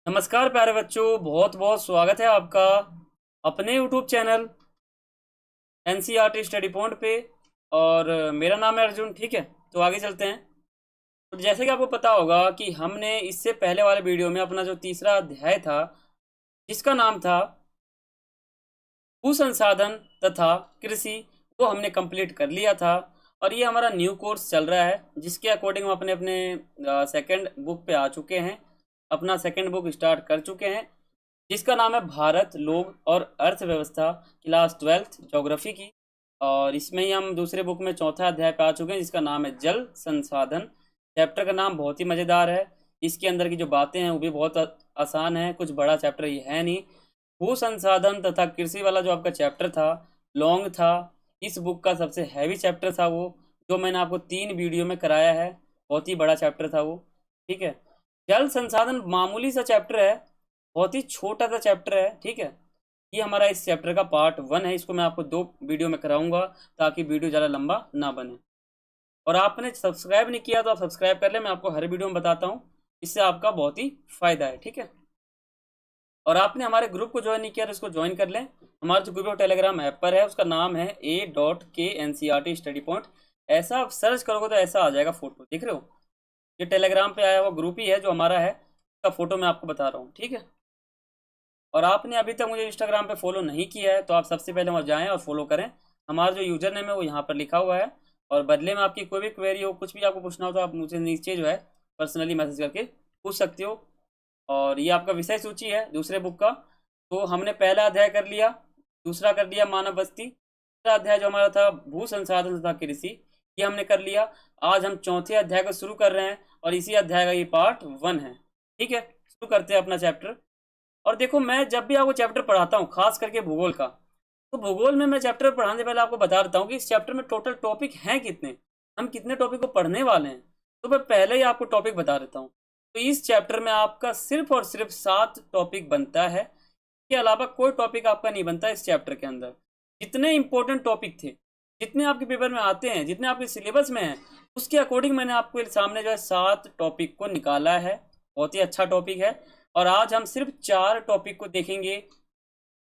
नमस्कार प्यारे बच्चों, बहुत बहुत स्वागत है आपका अपने YouTube channel NCERT study point पे। और मेरा नाम है अर्जुन। ठीक है, तो आगे चलते हैं। तो जैसे कि आपको पता होगा कि हमने इससे पहले वाले वीडियो में अपना जो तीसरा अध्याय था, जिसका नाम था भू संसाधन तथा कृषि, वो हमने कंप्लीट कर लिया था। और ये हमारा न्यू कोर्स चल रहा है, जिसके अकॉर्डिंग हम अपने अपने सेकंड बुक पे आ चुके हैं। अपना सेकंड बुक स्टार्ट कर चुके हैं, जिसका नाम है भारत, लोग और अर्थव्यवस्था, क्लास 12th ज्योग्राफी की। और इसमें ही हम दूसरे बुक में चौथा अध्याय पे आ चुके हैं, जिसका नाम है जल संसाधन। चैप्टर का नाम बहुत ही मज़ेदार है। इसके अंदर की जो बातें हैं वो भी बहुत आसान है, कुछ बड़ा चैप्टर ये है नहीं। भू संसाधन तथा कृषि वाला जो आपका चैप्टर था, लॉन्ग था। इस बुक का सबसे हैवी चैप्टर था वो, जो मैंने आपको 3 वीडियो में कराया है। बहुत ही बड़ा चैप्टर था वो। ठीक है, जल संसाधन मामूली सा चैप्टर है, बहुत ही छोटा सा चैप्टर है। ठीक है, ये हमारा इस चैप्टर का पार्ट 1 है। इसको मैं आपको 2 वीडियो में कराऊंगा, ताकि वीडियो ज़्यादा लंबा ना बने। और आपने सब्सक्राइब नहीं किया तो आप सब्सक्राइब कर ले, मैं आपको हर वीडियो में बताता हूँ। इससे आपका बहुत ही फायदा है। ठीक है, और आपने हमारे ग्रुप को ज्वाइन नहीं किया तो इसको ज्वाइन कर लें। हमारा जो ग्रुप टेलीग्राम ऐप पर है, उसका नाम है A.K.NCERT स्टडी पॉइंट। ऐसा आप सर्च करोगे तो ऐसा आ जाएगा, फोटो देख रहे हो। ये टेलीग्राम पे आया हुआ ग्रुप ही है जो हमारा है, उसका फोटो मैं आपको बता रहा हूँ। ठीक है, और आपने अभी तक मुझे इंस्टाग्राम पे फॉलो नहीं किया है तो आप सबसे पहले वहाँ जाएं और फॉलो करें। हमारा जो यूजर नेम है वो यहाँ पर लिखा हुआ है। और बदले में आपकी कोई भी क्वेरी हो, कुछ भी आपको पूछना हो, तो आप मुझे नीचे जो है पर्सनली मैसेज करके पूछ सकते हो। और ये आपका विषय सूची है दूसरे बुक का। तो हमने पहला अध्याय कर लिया, दूसरा कर लिया मानव बस्ती, तीसरा अध्याय जो हमारा था भू संसाधन तथा कृषि, ये हमने कर लिया। आज हम चौथे अध्याय को शुरू कर रहे हैं, और इसी अध्याय का ये पार्ट 1 है। ठीक है, शुरू करते हैं अपना चैप्टर। और देखो, मैं जब भी आपको चैप्टर पढ़ाता हूँ, खास करके भूगोल का, तो भूगोल में मैं चैप्टर पढ़ाने से पहले आपको बता देता हूँ कि इस चैप्टर में टोटल टॉपिक हैं कितने, हम कितने टॉपिक को पढ़ने वाले हैं। तो मैं पहले ही आपको टॉपिक बता देता हूँ। तो इस चैप्टर में आपका सिर्फ और सिर्फ 7 टॉपिक बनता है। इसके अलावा कोई टॉपिक आपका नहीं बनता इस चैप्टर के अंदर। जितने इंपॉर्टेंट टॉपिक थे, जितने आपके पेपर में आते हैं, जितने आपके सिलेबस में हैं, उसके अकॉर्डिंग मैंने आपके सामने जो है 7 टॉपिक को निकाला है। बहुत ही अच्छा टॉपिक है। और आज हम सिर्फ 4 टॉपिक को देखेंगे,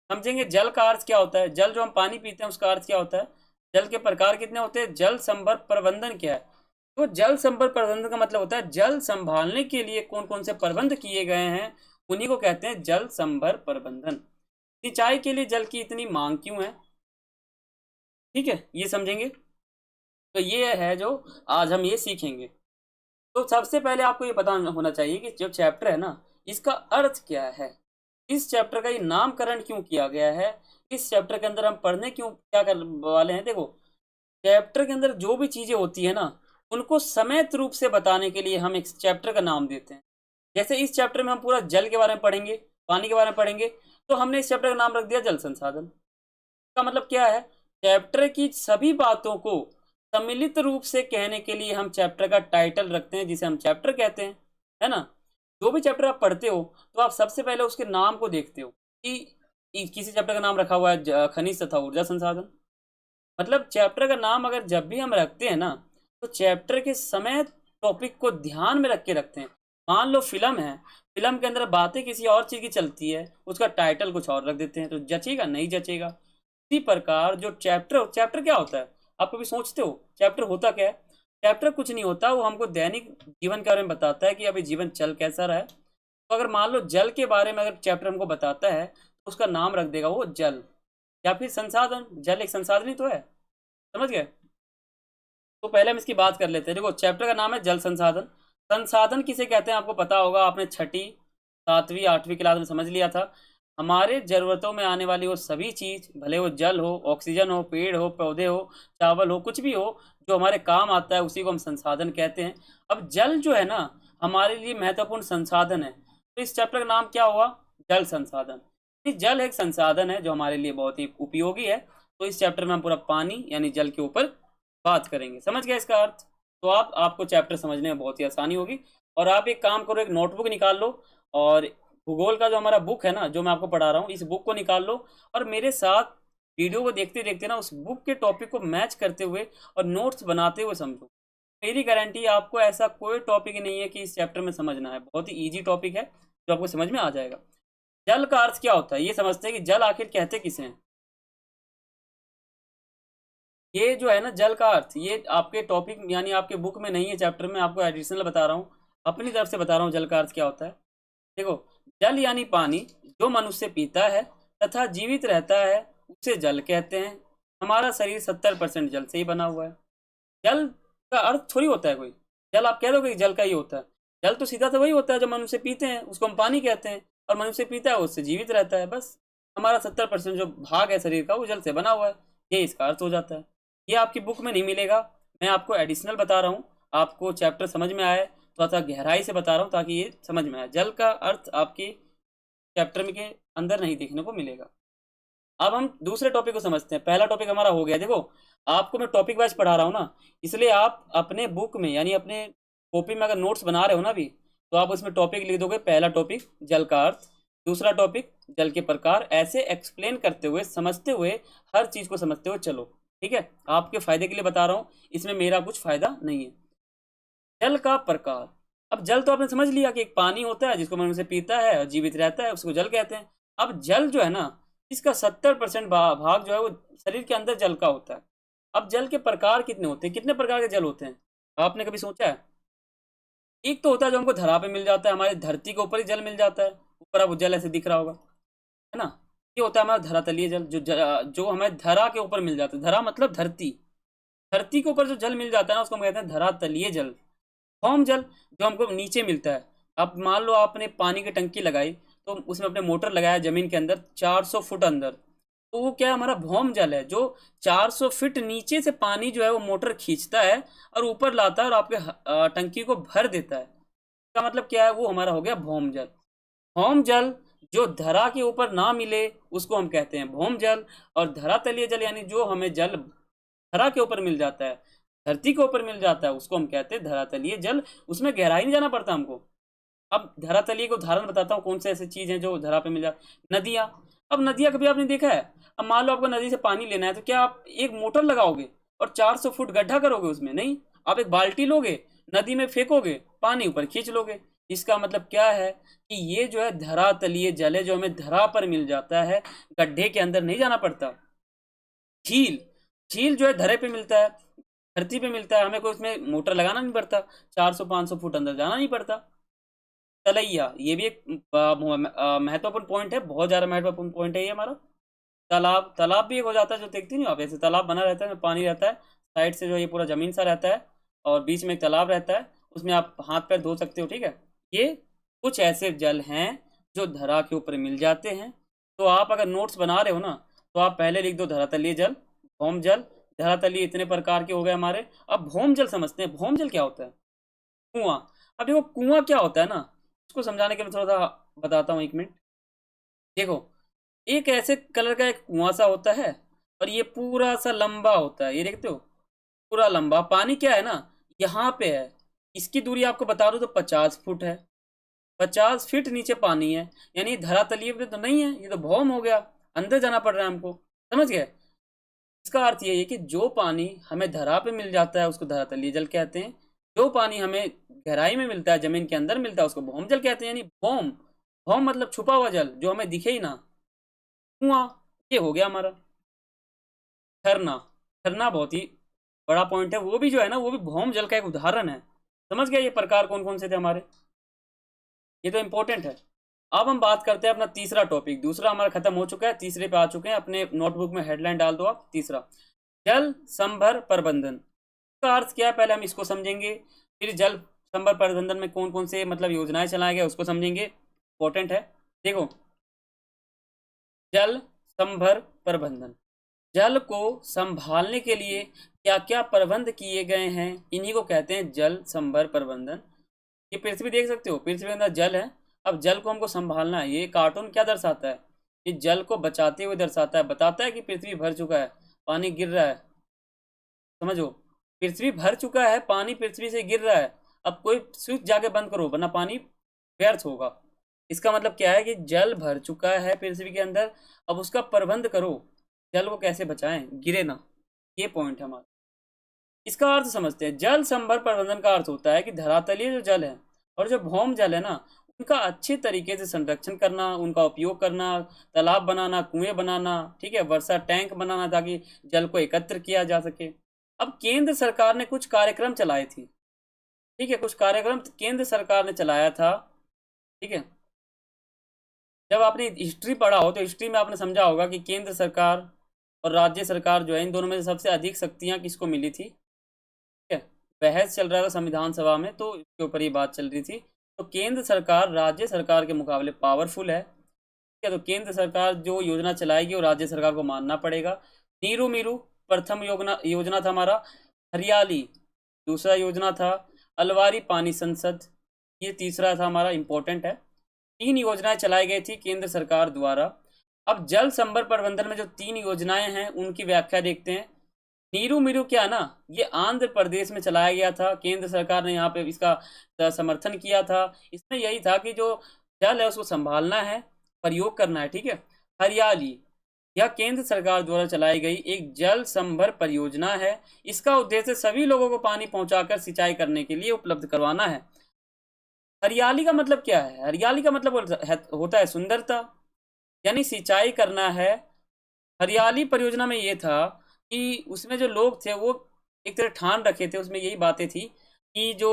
समझेंगे। जल का अर्थ क्या होता है, जल जो हम पानी पीते हैं उसका अर्थ क्या होता है, जल के प्रकार कितने होते हैं, जल संभर प्रबंधन क्या है। तो जल संभर प्रबंधन का मतलब होता है जल संभालने के लिए कौन कौन से प्रबंध किए गए हैं, उन्हीं को कहते हैं जल संभर प्रबंधन। सिंचाई के लिए जल की इतनी मांग क्यों है, ठीक है, ये समझेंगे। तो ये है जो आज हम ये सीखेंगे। तो सबसे पहले आपको ये पता होना चाहिए कि जो चैप्टर है ना, इसका अर्थ क्या है, इस चैप्टर का ये नामकरण क्यों किया गया है, इस चैप्टर के अंदर हम पढ़ने क्यों क्या कर वाले हैं। देखो, चैप्टर के अंदर जो भी चीजें होती है ना, उनको समेत रूप से बताने के लिए हम एक चैप्टर का नाम देते हैं। जैसे इस चैप्टर में हम पूरा जल के बारे में पढ़ेंगे, पानी के बारे में पढ़ेंगे, तो हमने इस चैप्टर का नाम रख दिया जल संसाधन। का मतलब क्या है, चैप्टर की सभी बातों को सम्मिलित रूप से कहने के लिए हम चैप्टर का टाइटल रखते हैं, जिसे हम चैप्टर कहते हैं, है ना। जो भी चैप्टर आप पढ़ते हो तो आप सबसे पहले उसके नाम को देखते हो कि किसी चैप्टर का नाम रखा हुआ है खनिज तथा ऊर्जा संसाधन। मतलब चैप्टर का नाम अगर जब भी हम रखते हैं ना, तो चैप्टर के समय टॉपिक को ध्यान में रख के रखते हैं। मान लो फिल्म है, फिल्म के अंदर बातें किसी और चीज की चलती है, उसका टाइटल कुछ और रख देते हैं, तो जचेगा नहीं जचेगा। इसी प्रकार जो चैप्टर चैप्टर क्या होता है, आप कभी सोचते हो चैप्टर होता क्या है। चैप्टर कुछ नहीं होता, वो हमको दैनिक जीवन के बारे में बताता है कि अभी जीवन चल कैसा रहा है। तो अगर मान लो जल के बारे में अगर चैप्टर हमको बताता है, तो उसका नाम रख देगा वो जल, या फिर संसाधन। जल एक संसाधन ही तो है, समझ गए। तो पहले हम इसकी बात कर लेते हैं। देखो, चैप्टर का नाम है जल संसाधन। संसाधन किसे कहते हैं आपको पता होगा, आपने छठी, सातवीं, आठवीं क्लास में समझ लिया था। हमारे जरूरतों में आने वाली वो सभी चीज, भले वो जल हो, ऑक्सीजन हो, पेड़ हो, पौधे हो, चावल हो, कुछ भी हो, जो हमारे काम आता है, उसी को हम संसाधन कहते हैं। अब जल जो है ना, हमारे लिए महत्वपूर्ण संसाधन है। तो इस चैप्टर का नाम क्या हुआ, जल संसाधन। जल एक संसाधन है जो हमारे लिए बहुत ही उपयोगी है। तो इस चैप्टर में हम पूरा पानी यानी जल के ऊपर बात करेंगे। समझ गए इसका अर्थ। तो आपको चैप्टर समझने में बहुत ही आसानी होगी। और आप एक काम करो, एक नोटबुक निकाल लो, और भूगोल का जो हमारा बुक है ना, जो मैं आपको पढ़ा रहा हूँ, इस बुक को निकाल लो, और मेरे साथ वीडियो को देखते देखते ना उस बुक के टॉपिक को मैच करते हुए और नोट्स बनाते हुए समझो। मेरी गारंटी, आपको ऐसा कोई टॉपिक नहीं है कि इस चैप्टर में समझना है, बहुत ही ईजी टॉपिक है। जो आपको समझ में आ जाएगा। जल का अर्थ क्या होता है ये समझते हैं कि जल आखिर कहते किसे हैं। ये जो है ना जल का अर्थ, ये आपके टॉपिक यानी आपके बुक में नहीं है, चैप्टर में आपको एडिशनल बता रहा हूँ, अपनी तरफ से बता रहा हूँ जल का अर्थ क्या होता है। देखो, जल यानी पानी जो मनुष्य पीता है तथा जीवित रहता है उसे जल कहते हैं। हमारा शरीर 70% जल से ही बना हुआ है। जल का अर्थ थोड़ी होता है कोई, जल आप कह दोगे कि जल का ही होता है। जल तो सीधा तो वही होता है जो मनुष्य पीते हैं उसको हम पानी कहते हैं, और मनुष्य पीता है उससे जीवित रहता है, बस। हमारा 70% जो भाग है शरीर का वो जल से बना हुआ है, ये इसका अर्थ हो जाता है। ये आपकी बुक में नहीं मिलेगा, मैं आपको एडिशनल बता रहा हूँ, आपको चैप्टर समझ में आए तो थोड़ा गहराई से बता रहा हूँ ताकि ये समझ में आए। जल का अर्थ आपके चैप्टर में के अंदर नहीं देखने को मिलेगा। अब हम दूसरे टॉपिक को समझते हैं। पहला टॉपिक हमारा हो गया। देखो, आपको मैं टॉपिक वाइज पढ़ा रहा हूँ ना, इसलिए आप अपने बुक में यानी अपने कॉपी में अगर नोट्स बना रहे हो ना अभी, तो आप उसमें टॉपिक लिख दोगे, पहला टॉपिक जल का अर्थ, दूसरा टॉपिक जल के प्रकार, ऐसे एक्सप्लेन करते हुए समझते हुए हर चीज को समझते हुए चलो। ठीक है, आपके फायदे के लिए बता रहा हूँ, इसमें मेरा कुछ फायदा नहीं है। जल का प्रकार। अब जल तो आपने समझ लिया कि एक पानी होता है जिसको मनुष्य पीता है और जीवित रहता है, उसको जल कहते हैं। अब जल जो है ना, इसका 70% भाग जो है वो शरीर के अंदर जल का होता है। अब जल के प्रकार कितने होते हैं, कितने प्रकार के जल होते हैं, आपने कभी सोचा है? एक तो होता है जो हमको धरा पे मिल जाता है, हमारी धरती के ऊपर ही जल मिल जाता है, ऊपर आपको जल ऐसे दिख रहा होगा, है ना। ये होता है हमारा धरातलीय जल, जो हमें धरा के ऊपर मिल जाता है। धरा मतलब धरती, धरती के ऊपर जो जल मिल जाता है ना उसको हम कहते हैं धरातलीय जल। भौम जल जो हमको नीचे मिलता है। अब मान लो आपने पानी की टंकी लगाई, तो उसमें अपने मोटर लगाया जमीन के अंदर 400 फुट अंदर, तो वो क्या है, हमारा भौम जल है, जो 400 फीट नीचे से पानी जो है वो मोटर खींचता है और ऊपर लाता है और आपके टंकी को भर देता है। इसका मतलब क्या है, वो हमारा हो गया भौम जल। भौम जल जो धरा के ऊपर ना मिले उसको हम कहते हैं भौम जल। और धरातलीय जल यानी जो हमें जल धरा के ऊपर मिल जाता है, धरती के ऊपर मिल जाता है, उसको हम कहते हैं धरातलीय जल। उसमें गहराई नहीं जाना पड़ता हमको। अब धरातलीय को उदाहरण बताता हूँ कौन से ऐसे चीज हैं जो धरा पे मिल जाती। नदियाँ। अब नदियाँ कभी आपने देखा है? अब मान लो आपको नदी से पानी लेना है, तो क्या आप एक मोटर लगाओगे और 400 फुट गड्ढा करोगे उसमें? नहीं, आप एक बाल्टी लोगे, नदी में फेंकोगे, पानी ऊपर खींच लोगे। इसका मतलब क्या है कि ये जो है धरातलीय जल है, जो हमें धरा पर मिल जाता है, गड्ढे के अंदर नहीं जाना पड़ता। झील। झील जो है धरे पे मिलता है, धरती पे मिलता है, हमें कोई उसमें मोटर लगाना नहीं पड़ता, 400-500 फुट अंदर जाना नहीं पड़ता। तलैया, ये भी एक महत्वपूर्ण पॉइंट है, बहुत ज़्यादा महत्वपूर्ण पॉइंट है ये हमारा। तालाब। तालाब भी एक हो जाता है, जो देखती नहीं हो आप, ऐसे तालाब बना रहता है, में पानी रहता है, साइड से जो ये पूरा ज़मीन सा रहता है और बीच में एक तालाब रहता है, उसमें आप हाथ पैर धो सकते हो। ठीक है, ये कुछ ऐसे जल हैं जो धरा के ऊपर मिल जाते हैं। तो आप अगर नोट्स बना रहे हो ना, तो आप पहले लिख दो धरातलीय जल, भौम जल। धरातलीय इतने प्रकार के हो गए हमारे। अब भौम जल समझते हैं। भौम जल क्या होता है? कुआं। अब देखो, कुआं क्या होता है ना, उसको समझाने के लिए थोड़ा सा बताता हूँ, 1 मिनट। देखो, एक ऐसे कलर का एक कुआं सा होता है और ये पूरा सा लंबा होता है, ये देखते हो, पूरा लंबा। पानी क्या है ना, यहाँ पे है, इसकी दूरी आपको बता दूं तो 50 फुट है। 50 फीट नीचे पानी है, यानी धरातलीय पे तो नहीं है, ये तो भौम हो गया, अंदर जाना पड़ रहा है हमको। समझ गए? इसका अर्थ ये है कि जो पानी हमें धरा पे मिल जाता है उसको धरातलीय जल कहते हैं, जो पानी हमें गहराई में मिलता है, जमीन के अंदर मिलता है, उसको भौम जल कहते हैं। यानी भौम, भौम मतलब छुपा हुआ जल जो हमें दिखे ही ना, कुआं। ये हो गया हमारा। झरना। झरना बहुत ही बड़ा पॉइंट है, वो भी जो है ना, वो भी भौम जल का एक उदाहरण है। समझ गए ये प्रकार कौन कौन से थे हमारे? ये तो इंपॉर्टेंट है। अब हम बात करते हैं अपना तीसरा टॉपिक। दूसरा हमारा खत्म हो चुका है, तीसरे पे आ चुके हैं। अपने नोटबुक में हेडलाइन डाल दो आप, तीसरा जल संभर प्रबंधन का अर्थ क्या है, पहले हम इसको समझेंगे, फिर जल संभर प्रबंधन में कौन कौन से मतलब योजनाएं चलाए गए उसको समझेंगे, इंपॉर्टेंट है। देखो, जल संभर प्रबंधन, जल को संभालने के लिए क्या क्या प्रबंध किए गए हैं, इन्हीं को कहते हैं जल संभर प्रबंधन। ये पृथ्वी देख सकते हो, पृथ्वी के अंदर जल है। अब जल को हमको संभालना है। ये कार्टून क्या दर्शाता है? ये जल को बचाते हुए दर्शाता है, बताता है कि पृथ्वी भर चुका है, पानी गिर रहा है। समझो, पृथ्वी भर चुका है, पानी पृथ्वी से गिर रहा है। अब कोई स्विच जाके बंद करो वरना पानी व्यर्थ होगा। इसका मतलब क्या है कि जल भर चुका है पृथ्वी के अंदर, अब उसका प्रबंध करो, जल को कैसे बचाएं, गिरे ना। ये पॉइंट है हमारा। इसका अर्थ समझते हैं। जल संभर प्रबंधन का अर्थ होता है कि धरातलीय जो जल है और जो भौम जल है ना, उनका अच्छे तरीके से संरक्षण करना, उनका उपयोग करना, तालाब बनाना, कुएं बनाना, ठीक है, वर्षा टैंक बनाना ताकि जल को एकत्र किया जा सके। अब केंद्र सरकार ने कुछ कार्यक्रम चलाए थी, ठीक है, कुछ कार्यक्रम केंद्र सरकार ने चलाया था, ठीक है। जब आपने हिस्ट्री पढ़ा हो तो हिस्ट्री में आपने समझा होगा कि केंद्र सरकार और राज्य सरकार जो है, इन दोनों में से सबसे अधिक शक्तियां किसको मिली थी, ठीक है। बहस चल रहा था संविधान सभा में, तो इसके ऊपर ये बात चल रही थी। तो केंद्र सरकार राज्य सरकार के मुकाबले पावरफुल है, ठीक है। तो केंद्र सरकार जो योजना चलाएगी वो राज्य सरकार को मानना पड़ेगा। नीरू मीरू प्रथम योजना योजना था हमारा। हरियाली दूसरा योजना था। अलवारी पानी संसद ये तीसरा था हमारा, इंपॉर्टेंट है। 3 योजनाएं चलाई गई थी केंद्र सरकार द्वारा। अब जल संभर प्रबंधन में जो 3 योजनाएं हैं उनकी व्याख्या देखते हैं। नीरू मीरू क्या ना, ये आंध्र प्रदेश में चलाया गया था, केंद्र सरकार ने यहाँ पे इसका समर्थन किया था। इसमें यही था कि जो जल है उसको संभालना है, प्रयोग करना है, ठीक है। हरियाली यह केंद्र सरकार द्वारा चलाई गई एक जल संभर परियोजना है। इसका उद्देश्य सभी लोगों को पानी पहुंचाकर सिंचाई करने के लिए उपलब्ध करवाना है। हरियाली का मतलब क्या है? हरियाली का मतलब होता है सुंदरता, यानी सिंचाई करना है। हरियाली परियोजना में ये था कि उसमें जो लोग थे वो एक तरह ठान रखे थे, उसमें यही बातें थी कि जो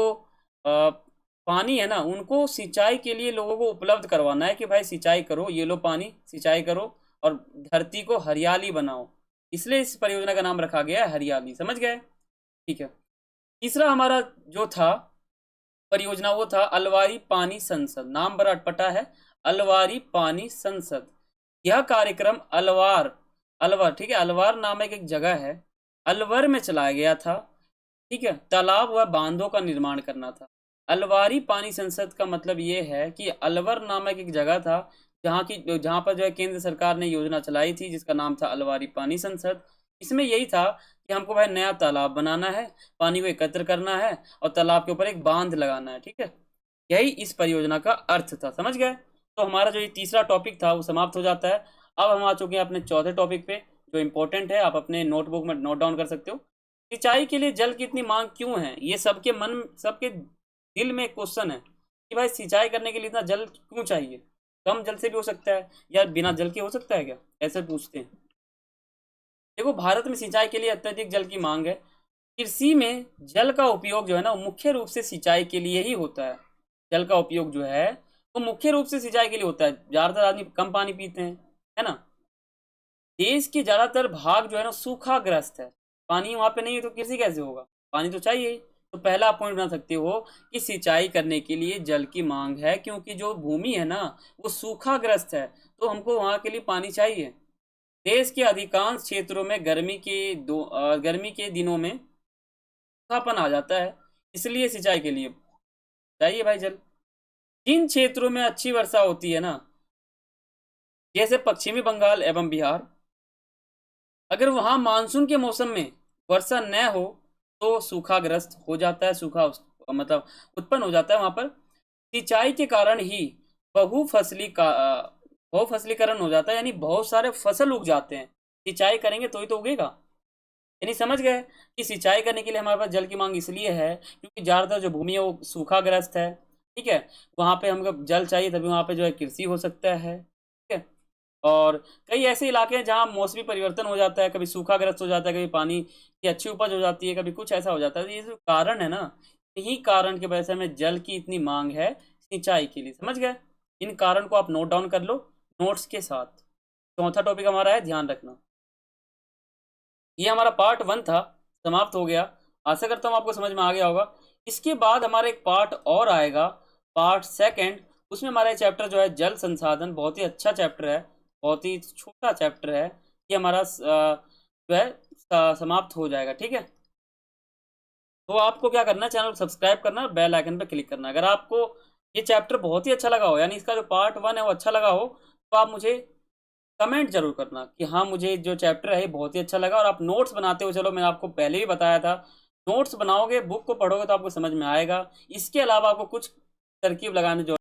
पानी है ना उनको सिंचाई के लिए लोगों को उपलब्ध करवाना है कि भाई सिंचाई करो, ये लो पानी, सिंचाई करो और धरती को हरियाली बनाओ। इसलिए इस परियोजना का नाम रखा गया है हरियाली, समझ गए, ठीक है। तीसरा हमारा जो था परियोजना वो था अलवारी पानी संसद। नाम बड़ा अटपटा है, अलवारी पानी संसद। यह कार्यक्रम अलवार अलवर, ठीक है, अलवार नामक एक जगह है, अलवर में चलाया गया था, ठीक है। तालाब व बांधों का निर्माण करना था। अलवारी पानी संसद का मतलब ये है कि अलवर नामक एक जगह था जहाँ पर जो है केंद्र सरकार ने योजना चलाई थी जिसका नाम था अलवारी पानी संसद। इसमें यही था कि हमको भाई नया तालाब बनाना है, पानी को एकत्र करना है और तालाब के ऊपर एक बांध लगाना है, ठीक है। यही इस परियोजना का अर्थ था, समझ गए। तो हमारा जो ये तीसरा टॉपिक था वो समाप्त हो जाता है। अब हम आ चुके हैं अपने चौथे टॉपिक पे जो इम्पोर्टेंट है, आप अपने नोटबुक में नोट डाउन कर सकते हो। सिंचाई के लिए जल की इतनी मांग क्यों है? ये सबके दिल में एक क्वेश्चन है कि भाई सिंचाई करने के लिए इतना जल क्यों चाहिए? कम जल से भी हो सकता है या बिना जल के हो सकता है क्या, ऐसे पूछते हैं। देखो, भारत में सिंचाई के लिए अत्यधिक जल की मांग है। कृषि में जल का उपयोग जो है ना वो मुख्य रूप से सिंचाई के लिए ही होता है। जल का उपयोग जो है वो मुख्य रूप से सिंचाई के लिए होता है। ज़्यादातर आदमी कम पानी पीते हैं, है ना। देश के ज़्यादातर भाग जो है ना सूखाग्रस्त है, पानी वहाँ पे नहीं है तो कृषि कैसे होगा? पानी तो चाहिए। तो पहला पॉइंट बना सकते हो कि सिंचाई करने के लिए जल की मांग है क्योंकि जो भूमि है ना वो सूखाग्रस्त है, तो हमको वहाँ के लिए पानी चाहिए। देश के अधिकांश क्षेत्रों में गर्मी के दिनों में सूखापन आ जाता है, इसलिए सिंचाई के लिए चाहिए भाई जल। जिन क्षेत्रों में अच्छी वर्षा होती है ना, जैसे पश्चिमी बंगाल एवं बिहार, अगर वहाँ मानसून के मौसम में वर्षा न हो तो सूखाग्रस्त हो जाता है, मतलब उत्पन्न हो जाता है वहाँ पर। सिंचाई के कारण ही बहुफसली का बहुफसलीकरण हो जाता है, यानी बहुत सारे फसल उग जाते हैं। सिंचाई करेंगे तो ही तो उगेगा, यानी समझ गए कि सिंचाई करने के लिए हमारे पास जल की मांग इसलिए है क्योंकि ज़्यादातर जो भूमि है वो सूखाग्रस्त है, ठीक है। वहाँ पे हमको जल चाहिए तभी वहाँ पे जो है कृषि हो सकता है, ठीक है। और कई ऐसे इलाके हैं जहाँ मौसमी परिवर्तन हो जाता है, कभी सूखाग्रस्त हो जाता है, कभी पानी की अच्छी उपज हो जाती है, कभी कुछ ऐसा हो जाता है। तो ये जो कारण है ना, यही कारण की वजह से हमें जल की इतनी मांग है सिंचाई के लिए, समझ गए। इन कारण को आप नोट डाउन कर लो नोट्स के साथ। चौथा टॉपिक हमारा है ध्यान रखना। ये हमारा पार्ट 1 था, समाप्त हो गया। आशा करता हूँ आपको समझ में आ गया होगा। इसके बाद हमारा एक पार्ट और आएगा, पार्ट 2। उसमें हमारा चैप्टर जो है जल संसाधन, बहुत ही अच्छा चैप्टर है, बहुत ही छोटा चैप्टर है। ये हमारा जो है समाप्त हो जाएगा, ठीक है। तो आपको क्या करना है, चैनल को सब्सक्राइब करना, बेल आइकन पर क्लिक करना। अगर आपको ये चैप्टर बहुत ही अच्छा लगा हो, यानी इसका जो पार्ट 1 है वो अच्छा लगा हो, तो आप मुझे कमेंट जरूर करना कि हाँ मुझे जो चैप्टर है ये बहुत ही अच्छा लगा। और आप नोट्स बनाते हो, चलो मैंने आपको पहले भी बताया था, नोट्स बनाओगे, बुक को पढ़ोगे तो आपको समझ में आएगा। इसके अलावा आपको कुछ तरकीब लगाने जो